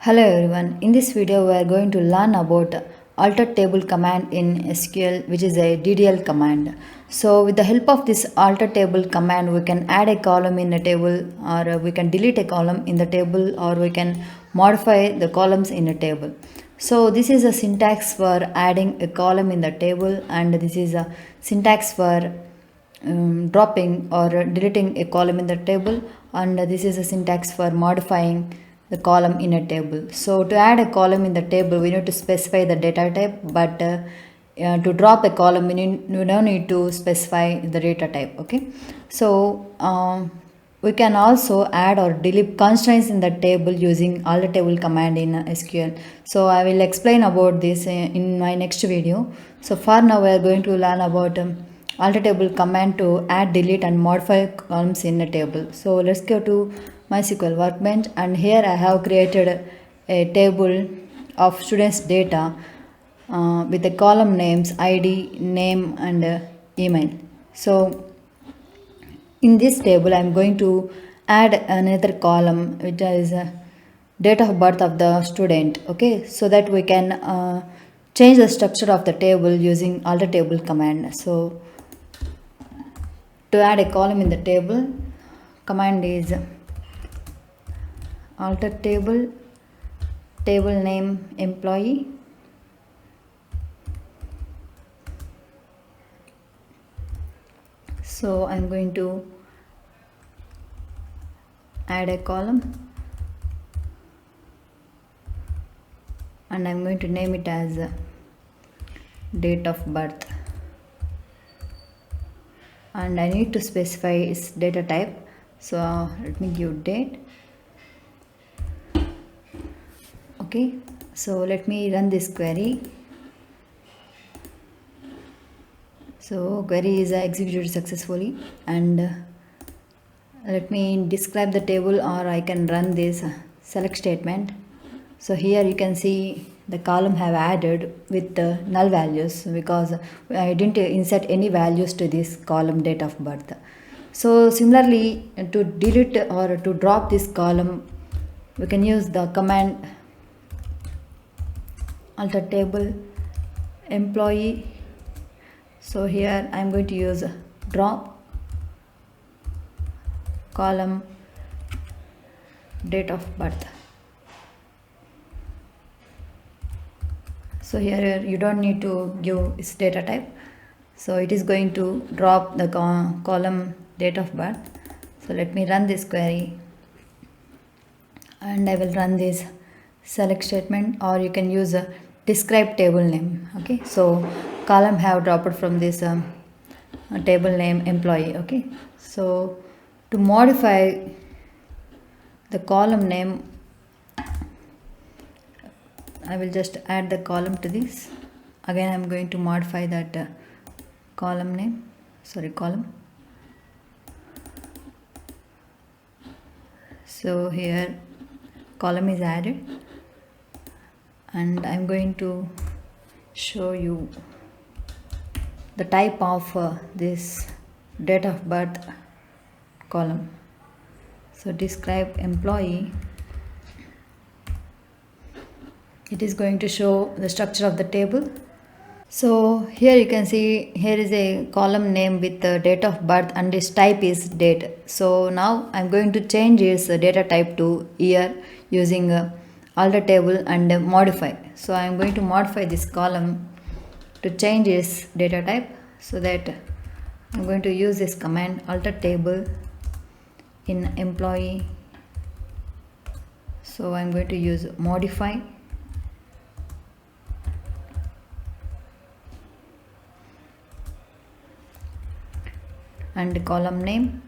Hello everyone. In this video we are going to learn about alter table command in SQL, which is a DDL command. So with the help of this alter table command we can add a column in a table, or we can delete a column in the table, or we can modify the columns in a table. So this is a syntax for adding a column in the table, and this is a syntax for dropping or deleting a column in the table, and this is a syntax for modifying the column in a table. So to add a column in the table we need to specify the data type, but to drop a column we don't need to specify the data type. Okay, so we can also add or delete constraints in the table using alter table command in SQL. So I will explain about this in my next video. So for now we are going to learn about alter table command to add, delete and modify columns in a table. So let's go to MySQL workbench, and here I have created a table of students data with the column names ID, name and email. So in this table I am going to add another column which is date of birth of the student. Okay, so that we can change the structure of the table using alter table command. So to add a column in the table, command is alter table, table name employee, so I'm going to add a column and I'm going to name it as date of birth, and I need to specify its data type. So let me give date. Okay, so let me run this query. So query is executed successfully, and let me describe the table, or I can run this select statement. So here you can see the column have added with null values because I didn't insert any values to this column date of birth. So similarly, to delete or to drop this column we can use the command alter table employee. So here I am going to use drop column date of birth. So here you don't need to give its data type, so it is going to drop the column date of birth. So let me run this query, and I will run this select statement, or you can use a describe table name. Okay, so column have dropped from this table name employee. Okay, so to modify the column name I will just add the column to this. Again I am going to modify that column name, column. So here column is added, and I am going to show you the type of this date of birth column. So describe employee, it is going to show the structure of the table. So here you can see here is a column name with the date of birth, and its type is date. So now I'm going to change its data type to year using alter table and modify. So I'm going to modify this column to change its data type, so that I'm going to use this command alter table in employee. So I'm going to use modify, and column name.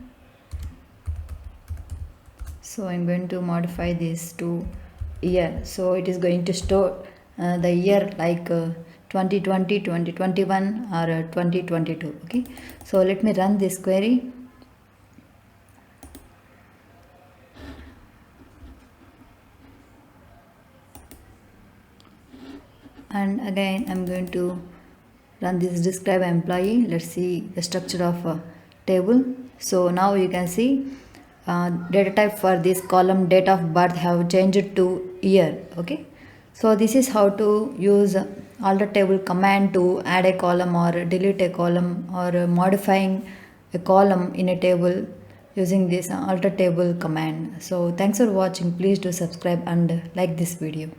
So I'm going to modify this to year, so it is going to store the year like 2020, 2021 or 2022. Okay, so let me run this query, and again I'm going to run this describe employee. Let's see the structure of table. So now you can see data type for this column date of birth have changed to year. Okay, so this is how to use alter table command to add a column or delete a column or modifying a column in a table using this alter table command. So thanks for watching. Please do subscribe and like this video.